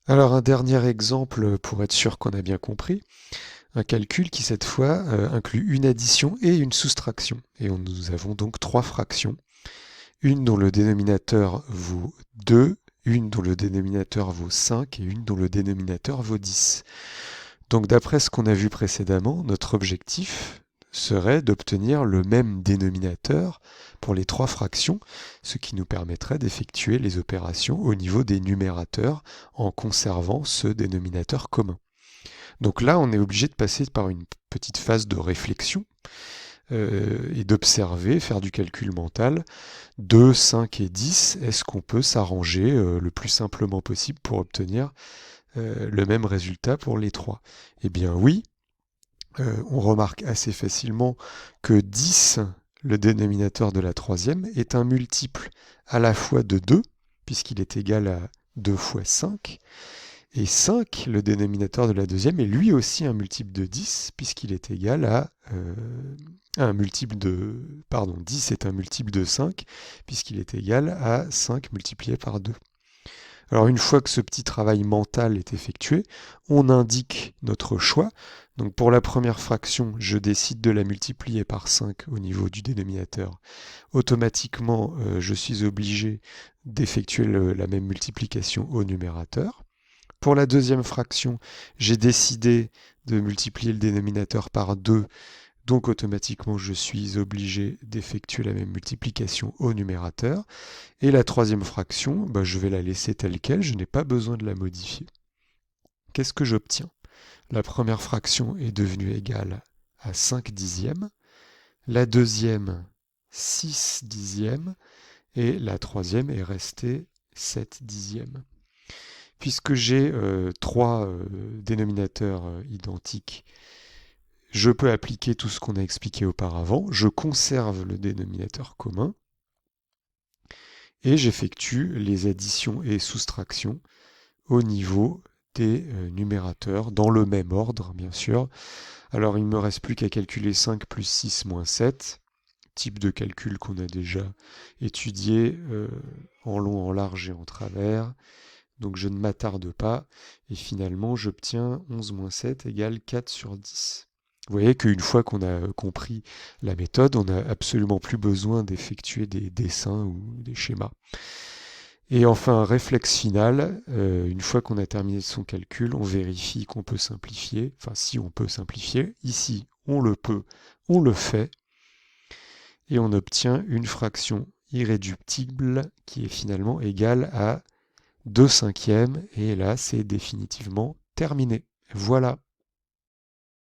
Alors un dernier exemple pour être sûr qu'on a bien compris, un calcul qui cette fois inclut une addition et une soustraction. Et nous avons donc trois fractions, une dont le dénominateur vaut 2, une dont le dénominateur vaut 5 et une dont le dénominateur vaut 10. Donc d'après ce qu'on a vu précédemment, notre objectif serait d'obtenir le même dénominateur pour les trois fractions, ce qui nous permettrait d'effectuer les opérations au niveau des numérateurs en conservant ce dénominateur commun. Donc là, on est obligé de passer par une petite phase de réflexion et d'observer, faire du calcul mental. 2, 5 et 10, est-ce qu'on peut s'arranger le plus simplement possible pour obtenir le même résultat pour les trois? Eh bien oui, on remarque assez facilement que 10, le dénominateur de la troisième, est un multiple à la fois de 2, puisqu'il est égal à 2 fois 5, et 5, le dénominateur de la deuxième, est lui aussi un multiple de 10, puisqu'il est égal à un multiple de... Pardon, 10 est un multiple de 5, puisqu'il est égal à 5 multiplié par 2. Alors une fois que ce petit travail mental est effectué, on indique notre choix. Donc pour la première fraction, je décide de la multiplier par 5 au niveau du dénominateur. Automatiquement, je suis obligé d'effectuer la même multiplication au numérateur. Pour la deuxième fraction, j'ai décidé de multiplier le dénominateur par 2, donc automatiquement je suis obligé d'effectuer la même multiplication au numérateur. Et la troisième fraction, je vais la laisser telle quelle, je n'ai pas besoin de la modifier. Qu'est-ce que j'obtiens? La première fraction est devenue égale à 5 dixièmes, la deuxième 6 dixièmes, et la troisième est restée 7 dixièmes. Puisque j'ai trois dénominateurs identiques, je peux appliquer tout ce qu'on a expliqué auparavant. Je conserve le dénominateur commun et j'effectue les additions et soustractions au niveau des numérateurs, dans le même ordre, bien sûr. Alors, il ne me reste plus qu'à calculer 5 plus 6 moins 7, type de calcul qu'on a déjà étudié en long, en large et en travers. Donc je ne m'attarde pas, et finalement j'obtiens 11 moins 7 égale 4 sur 10. Vous voyez qu'une fois qu'on a compris la méthode, on n'a absolument plus besoin d'effectuer des dessins ou des schémas. Et enfin, un réflexe final, une fois qu'on a terminé son calcul, on vérifie qu'on peut simplifier, enfin si on peut simplifier. Ici, on le peut, on le fait, et on obtient une fraction irréductible qui est finalement égale à 2 cinquièmes, et là c'est définitivement terminé. Voilà.